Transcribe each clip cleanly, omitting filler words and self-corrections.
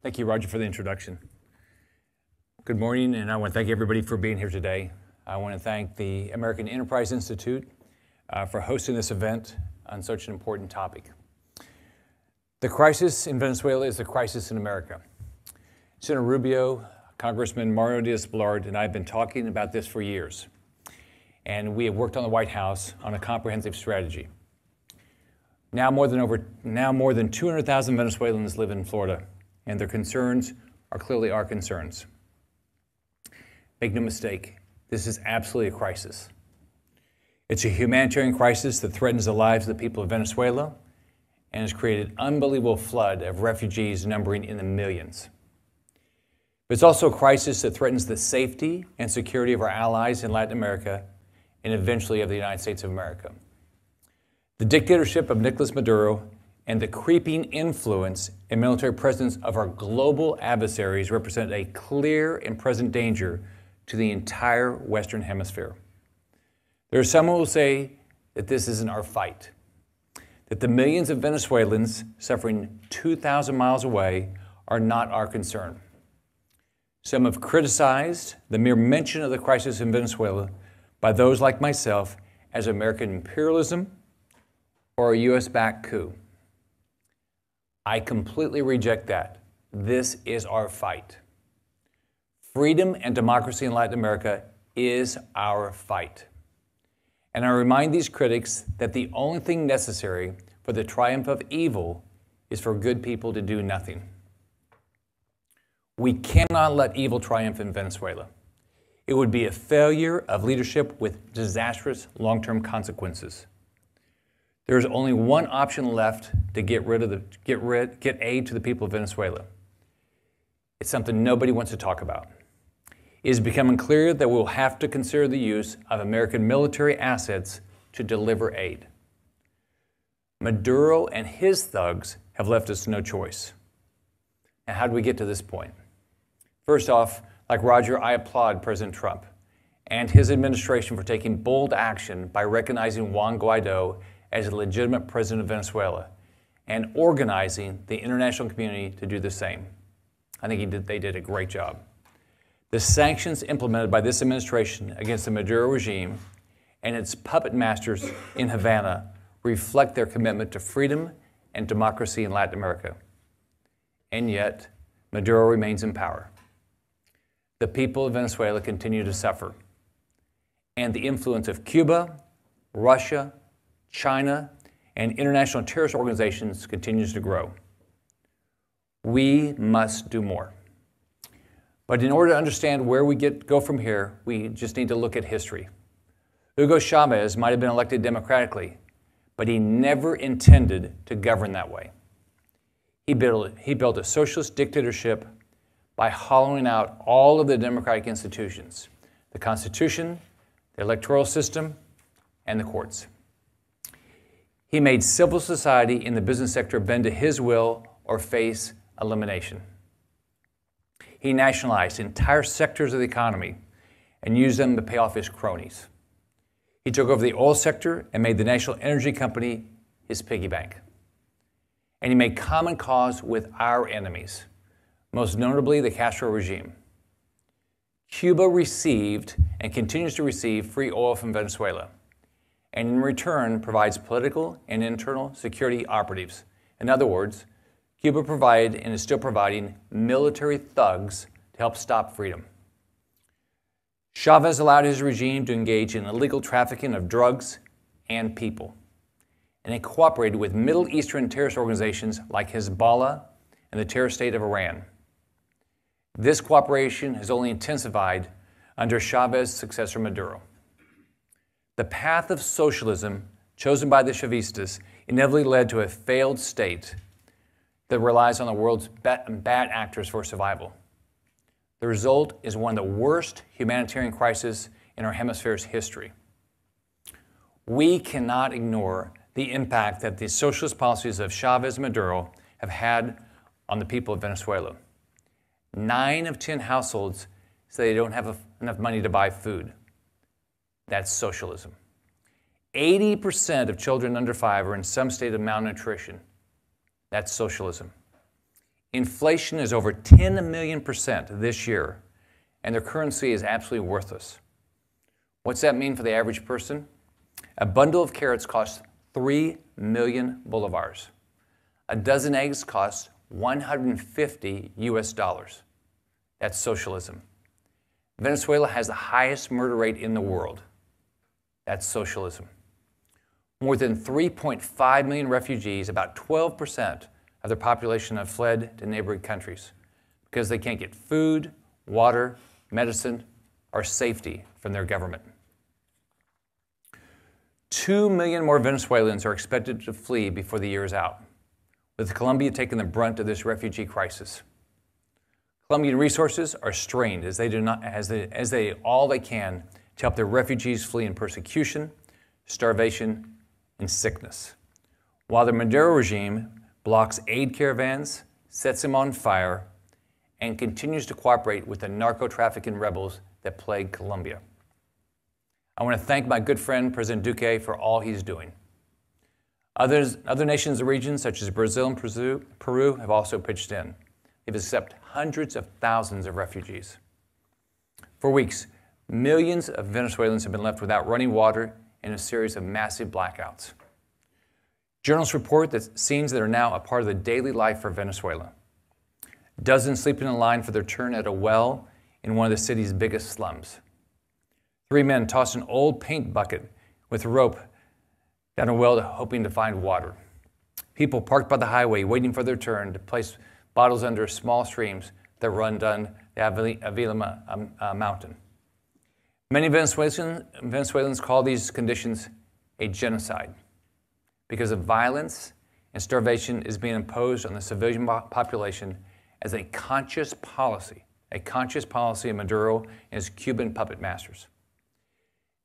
Thank you, Roger, for the introduction. Good morning, and I want to thank everybody for being here today. I want to thank the American Enterprise Institute for hosting this event on such an important topic. The crisis in Venezuela is the crisis in America. Senator Rubio, Congressman Mario Diaz-Balart, and I have been talking about this for years, and we have worked on the White House on a comprehensive strategy. Now more than 200,000 Venezuelans live in Florida, and their concerns are clearly our concerns. Make no mistake, this is absolutely a crisis. It's a humanitarian crisis that threatens the lives of the people of Venezuela and has created an unbelievable flood of refugees numbering in the millions. But it's also a crisis that threatens the safety and security of our allies in Latin America and eventually of the United States of America. The dictatorship of Nicolas Maduro and the creeping influence and military presence of our global adversaries represent a clear and present danger to the entire Western Hemisphere. There are some who will say that this isn't our fight, that the millions of Venezuelans suffering 2,000 miles away are not our concern. Some have criticized the mere mention of the crisis in Venezuela by those like myself as American imperialism or a U.S.-backed coup. I completely reject that. This is our fight. Freedom and democracy in Latin America is our fight. And I remind these critics that the only thing necessary for the triumph of evil is for good people to do nothing. We cannot let evil triumph in Venezuela. It would be a failure of leadership with disastrous long-term consequences. There is only one option left to get aid to the people of Venezuela. It's something nobody wants to talk about. It is becoming clear that we will have to consider the use of American military assets to deliver aid. Maduro and his thugs have left us no choice. Now, how did we get to this point? First off, like Roger, I applaud President Trump and his administration for taking bold action by recognizing Juan Guaido as a legitimate president of Venezuela and organizing the international community to do the same. I think they did a great job. The sanctions implemented by this administration against the Maduro regime and its puppet masters in Havana reflect their commitment to freedom and democracy in Latin America. And yet, Maduro remains in power. The people of Venezuela continue to suffer. And the influence of Cuba, Russia, China, and international terrorist organizations continues to grow. We must do more. But in order to understand where we go from here, we just need to look at history. Hugo Chavez might have been elected democratically, but he never intended to govern that way. He built a socialist dictatorship by hollowing out all of the democratic institutions, the Constitution, the electoral system, and the courts. He made civil society in the business sector bend to his will or face elimination. He nationalized entire sectors of the economy and used them to pay off his cronies. He took over the oil sector and made the National Energy Company his piggy bank. And he made common cause with our enemies, most notably the Castro regime. Cuba received and continues to receive free oil from Venezuela, and in return provides political and internal security operatives. In other words, Cuba provided and is still providing military thugs to help stop freedom. Chavez allowed his regime to engage in illegal trafficking of drugs and people, and it cooperated with Middle Eastern terrorist organizations like Hezbollah and the terror state of Iran. This cooperation has only intensified under Chavez's successor Maduro. The path of socialism chosen by the Chavistas inevitably led to a failed state that relies on the world's bad actors for survival. The result is one of the worst humanitarian crises in our hemisphere's history. We cannot ignore the impact that the socialist policies of Chavez and Maduro have had on the people of Venezuela. 9 of 10 households say they don't have enough money to buy food. That's socialism. 80% of children under 5 are in some state of malnutrition. That's socialism. Inflation is over 10 million% this year, and their currency is absolutely worthless. What's that mean for the average person? A bundle of carrots costs 3 million bolivars. A dozen eggs costs 150 US dollars. That's socialism. Venezuela has the highest murder rate in the world. That's socialism. More than 3.5 million refugees, about 12% of their population, have fled to neighboring countries because they can't get food, water, medicine, or safety from their government. 2 million more Venezuelans are expected to flee before the year is out, with Colombia taking the brunt of this refugee crisis. Colombian resources are strained as they do all they can to help the refugees flee in persecution, starvation, and sickness, while the Maduro regime blocks aid caravans, sets them on fire, and continues to cooperate with the narco-trafficking rebels that plague Colombia. I want to thank my good friend, President Duque, for all he's doing. Other nations in the region, such as Brazil and Peru, have also pitched in. They've accepted hundreds of thousands of refugees. For weeks, millions of Venezuelans have been left without running water in a series of massive blackouts. Journalists report that scenes that are now a part of the daily life for Venezuela. Dozens sleeping in line for their turn at a well in one of the city's biggest slums. 3 men toss an old paint bucket with a rope down a well hoping to find water. People parked by the highway waiting for their turn to place bottles under small streams that run down the Avila mountain. Many Venezuelans call these conditions a genocide because of violence and starvation is being imposed on the civilian population as a conscious policy of Maduro and his Cuban puppet masters.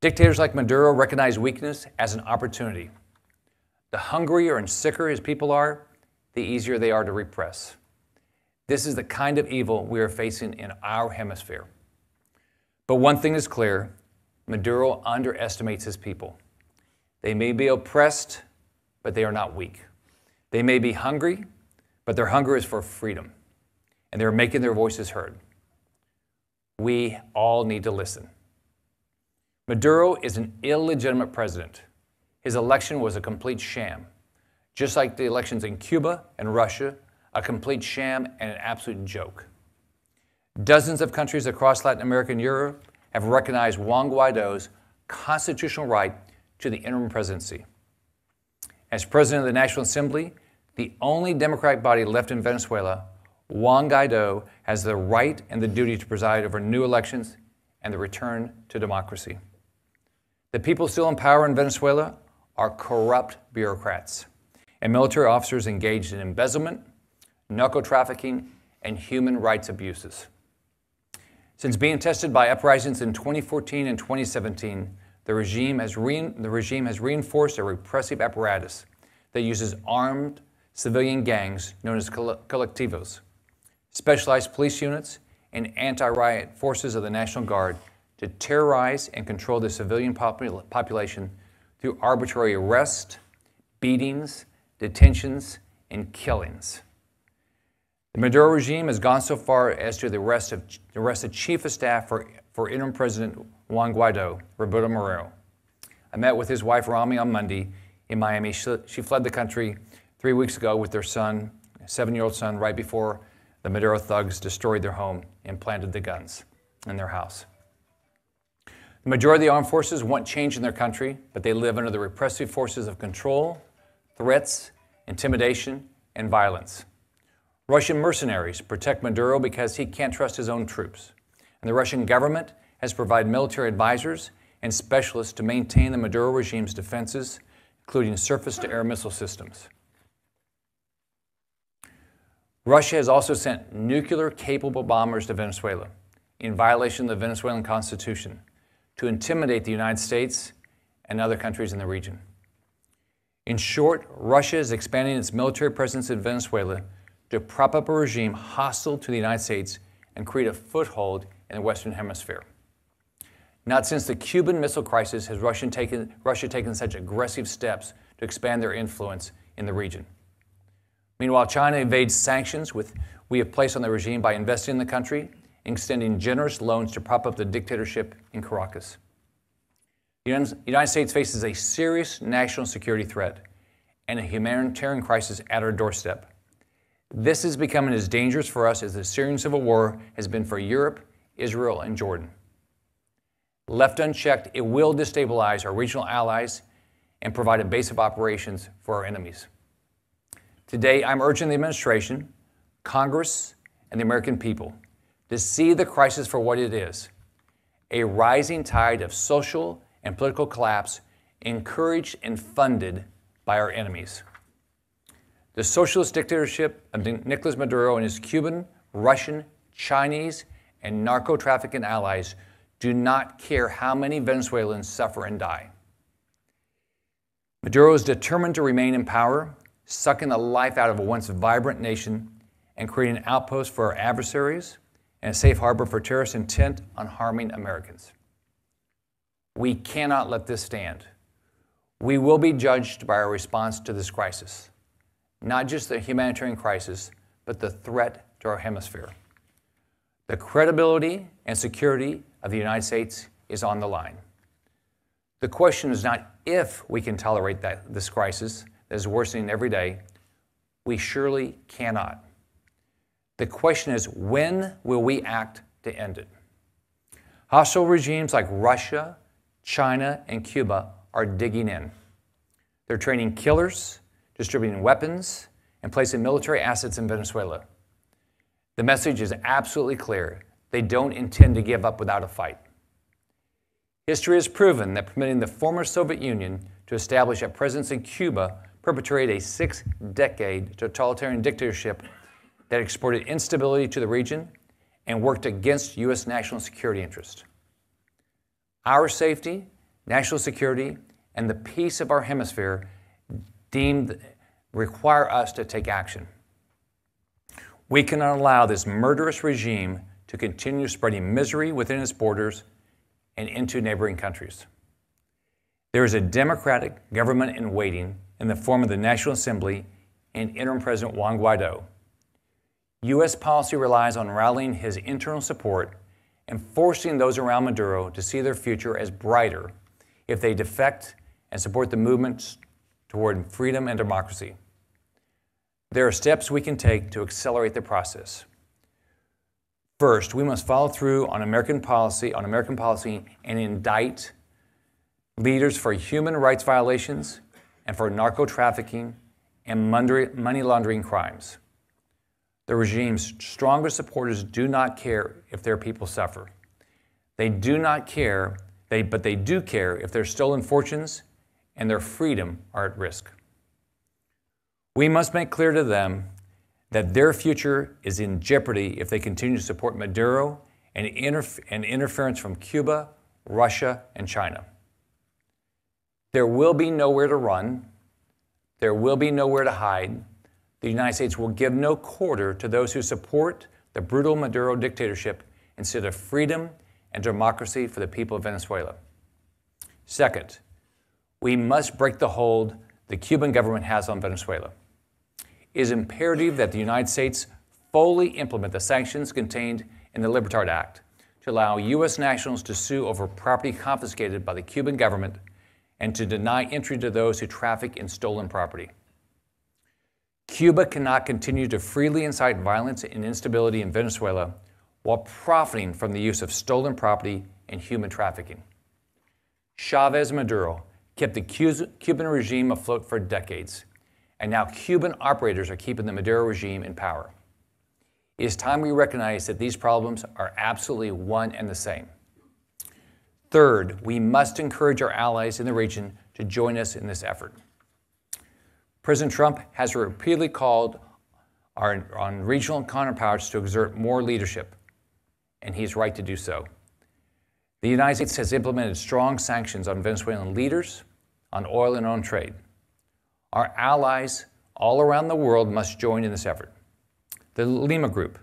Dictators like Maduro recognize weakness as an opportunity. The hungrier and sicker his people are, the easier they are to repress. This is the kind of evil we are facing in our hemisphere. But one thing is clear, Maduro underestimates his people. They may be oppressed, but they are not weak. They may be hungry, but their hunger is for freedom, and they're making their voices heard. We all need to listen. Maduro is an illegitimate president. His election was a complete sham, just like the elections in Cuba and Russia, a complete sham and an absolute joke. Dozens of countries across Latin America and Europe have recognized Juan Guaido's constitutional right to the interim presidency. As president of the National Assembly, the only democratic body left in Venezuela, Juan Guaido has the right and the duty to preside over new elections and the return to democracy. The people still in power in Venezuela are corrupt bureaucrats and military officers engaged in embezzlement, narco-trafficking, and human rights abuses. Since being tested by uprisings in 2014 and 2017, the regime has reinforced a repressive apparatus that uses armed civilian gangs known as colectivos, specialized police units, and anti-riot forces of the National Guard to terrorize and control the civilian population through arbitrary arrest, beatings, detentions, and killings. The Maduro regime has gone so far as to arrest the Chief of Staff for Interim President Juan Guaido, Roberto Moreno. I met with his wife Rami on Monday in Miami. She fled the country 3 weeks ago with their son, a 7-year-old son, right before the Maduro thugs destroyed their home and planted the guns in their house. The majority of the armed forces want change in their country, but they live under the repressive forces of control, threats, intimidation, and violence. Russian mercenaries protect Maduro because he can't trust his own troops. And the Russian government has provided military advisors and specialists to maintain the Maduro regime's defenses, including surface-to-air missile systems. Russia has also sent nuclear-capable bombers to Venezuela in violation of the Venezuelan Constitution to intimidate the United States and other countries in the region. In short, Russia is expanding its military presence in Venezuela to prop up a regime hostile to the United States and create a foothold in the Western Hemisphere. Not since the Cuban Missile Crisis has Russia taken such aggressive steps to expand their influence in the region. Meanwhile, China evades sanctions we have placed on the regime by investing in the country and extending generous loans to prop up the dictatorship in Caracas. The United States faces a serious national security threat and a humanitarian crisis at our doorstep. This is becoming as dangerous for us as the Syrian civil war has been for Europe, Israel, and Jordan. Left unchecked, it will destabilize our regional allies and provide a base of operations for our enemies. Today, I'm urging the administration, Congress, and the American people to see the crisis for what it is: a rising tide of social and political collapse encouraged and funded by our enemies. The socialist dictatorship of Nicolas Maduro and his Cuban, Russian, Chinese, and narco-trafficking allies do not care how many Venezuelans suffer and die. Maduro is determined to remain in power, sucking the life out of a once vibrant nation and creating an outpost for our adversaries and a safe harbor for terrorists intent on harming Americans. We cannot let this stand. We will be judged by our response to this crisis, not just the humanitarian crisis, but the threat to our hemisphere. The credibility and security of the United States is on the line. The question is not if we can tolerate this crisis that is worsening every day. We surely cannot. The question is, when will we act to end it? Hostile regimes like Russia, China, and Cuba are digging in. They're training killers, distributing weapons, and placing military assets in Venezuela. The message is absolutely clear. They don't intend to give up without a fight. History has proven that permitting the former Soviet Union to establish a presence in Cuba perpetrated a 6-decade totalitarian dictatorship that exported instability to the region and worked against U.S. national security interests. Our safety, national security, and the peace of our hemisphere require us to take action. We cannot allow this murderous regime to continue spreading misery within its borders and into neighboring countries. There is a democratic government in waiting in the form of the National Assembly and interim President Juan Guaido. U.S. policy relies on rallying his internal support and forcing those around Maduro to see their future as brighter if they defect and support the movements toward freedom and democracy. There are steps we can take to accelerate the process. First, we must follow through on American policy and indict leaders for human rights violations and for narco-trafficking and money laundering crimes. The regime's strongest supporters do not care if their people suffer. They do not care, but they do care if their stolen fortunes and their freedom are at risk. We must make clear to them that their future is in jeopardy if they continue to support Maduro and interference from Cuba, Russia, and China. There will be nowhere to run. There will be nowhere to hide. The United States will give no quarter to those who support the brutal Maduro dictatorship instead of freedom and democracy for the people of Venezuela. Second, we must break the hold the Cuban government has on Venezuela. It is imperative that the United States fully implement the sanctions contained in the Libertad Act to allow U.S. nationals to sue over property confiscated by the Cuban government and to deny entry to those who traffic in stolen property. Cuba cannot continue to freely incite violence and instability in Venezuela while profiting from the use of stolen property and human trafficking. Chavez and Maduro kept the Cuban regime afloat for decades, and now Cuban operators are keeping the Maduro regime in power. It is time we recognize that these problems are absolutely one and the same. Third, we must encourage our allies in the region to join us in this effort. President Trump has repeatedly called on regional counterparts to exert more leadership, and he's right to do so. The United States has implemented strong sanctions on Venezuelan leaders, on oil and on trade. Our allies all around the world must join in this effort. The Lima Group,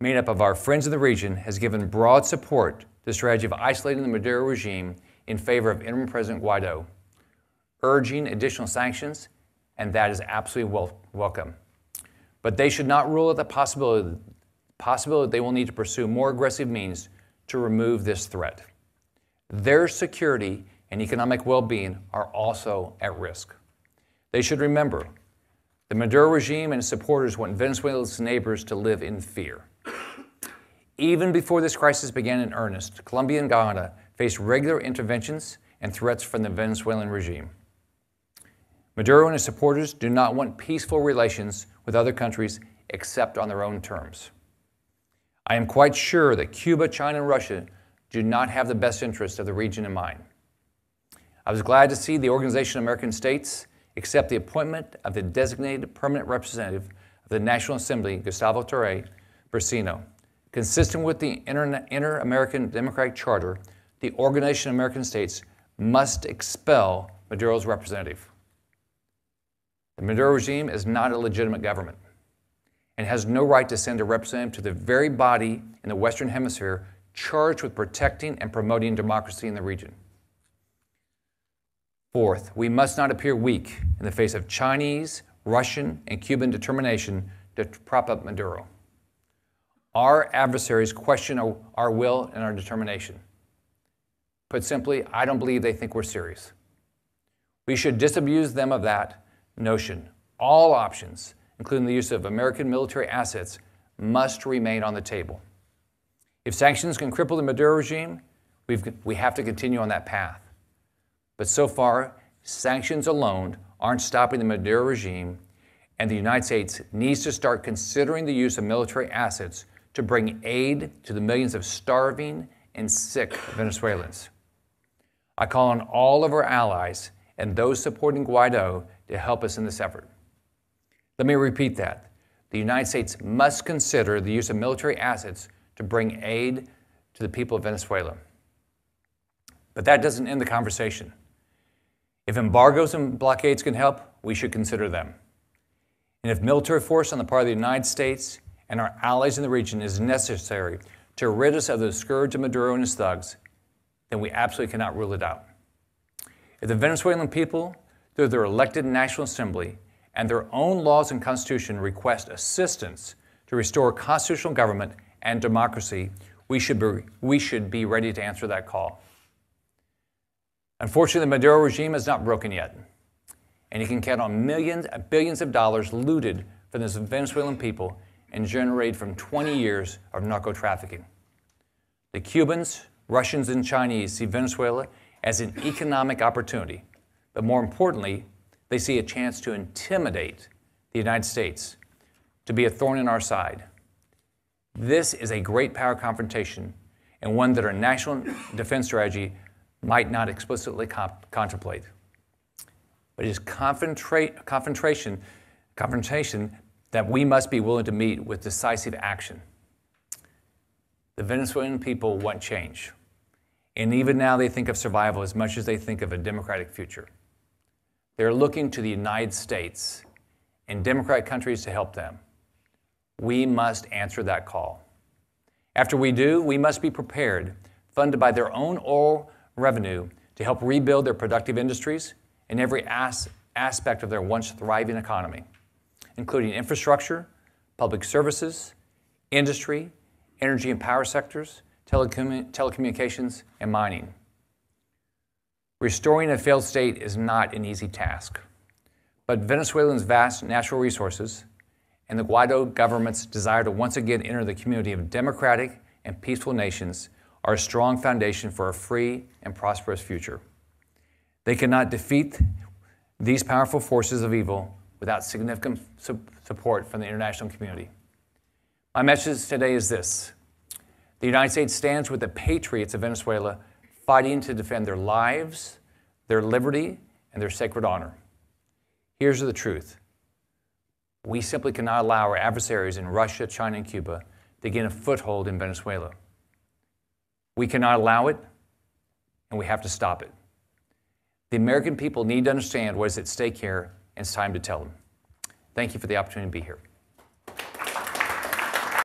made up of our friends in the region, has given broad support to the strategy of isolating the Maduro regime in favor of interim President Guaido, urging additional sanctions, and that is absolutely welcome. but they should not rule out the possibility they will need to pursue more aggressive means to remove this threat. Their security and economic well-being are also at risk. They should remember the Maduro regime and its supporters want Venezuela's neighbors to live in fear. Even before this crisis began in earnest, Colombia and Guyana faced regular interventions and threats from the Venezuelan regime. Maduro and his supporters do not want peaceful relations with other countries except on their own terms. I am quite sure that Cuba, China, and Russia do not have the best interests of the region in mind. I was glad to see the Organization of American States accept the appointment of the designated permanent representative of the National Assembly, Gustavo Torre Bracino. Consistent with the Inter-American Democratic Charter, the Organization of American States must expel Maduro's representative. The Maduro regime is not a legitimate government and has no right to send a representative to the very body in the Western Hemisphere charged with protecting and promoting democracy in the region. Fourth, we must not appear weak in the face of Chinese, Russian, and Cuban determination to prop up Maduro. Our adversaries question our will and our determination. Put simply, I don't believe they think we're serious. We should disabuse them of that notion. All options, including the use of American military assets, must remain on the table. If sanctions can cripple the Maduro regime, we have to continue on that path. But so far, sanctions alone aren't stopping the Maduro regime, and the United States needs to start considering the use of military assets to bring aid to the millions of starving and sick Venezuelans. I call on all of our allies and those supporting Guaido to help us in this effort. Let me repeat that. The United States must consider the use of military assets to bring aid to the people of Venezuela. But that doesn't end the conversation. If embargoes and blockades can help, we should consider them. And if military force on the part of the United States and our allies in the region is necessary to rid us of the scourge of Maduro and his thugs, then we absolutely cannot rule it out. If the Venezuelan people, through their elected National Assembly and their own laws and constitution, request assistance to restore constitutional government and democracy, we should be ready to answer that call. Unfortunately, the Maduro regime is not broken yet, and you can count on billions of dollars looted from the Venezuelan people and generated from 20 years of narco trafficking. The Cubans, Russians, and Chinese see Venezuela as an economic opportunity, but more importantly, they see a chance to intimidate the United States, to be a thorn in our side. This is a great power confrontation, and one that our national defense strategy might not explicitly contemplate. But it is confrontation that we must be willing to meet with decisive action. The Venezuelan people want change, and even now they think of survival as much as they think of a democratic future. They're looking to the United States and democratic countries to help them. We must answer that call. After we do, we must be prepared, funded by their own oil revenue, to help rebuild their productive industries in every aspect of their once thriving economy, including infrastructure, public services, industry, energy and power sectors, telecommunications, and mining. Restoring a failed state is not an easy task, but Venezuelans' vast natural resources and the Guaido government's desire to once again enter the community of democratic and peaceful nations are a strong foundation for a free and prosperous future. They cannot defeat these powerful forces of evil without significant support from the international community. My message today is this: the United States stands with the patriots of Venezuela, fighting to defend their lives, their liberty, and their sacred honor. Here's the truth. We simply cannot allow our adversaries in Russia, China, and Cuba to gain a foothold in Venezuela. We cannot allow it, and we have to stop it. The American people need to understand what is at stake here, and it's time to tell them. Thank you for the opportunity to be here.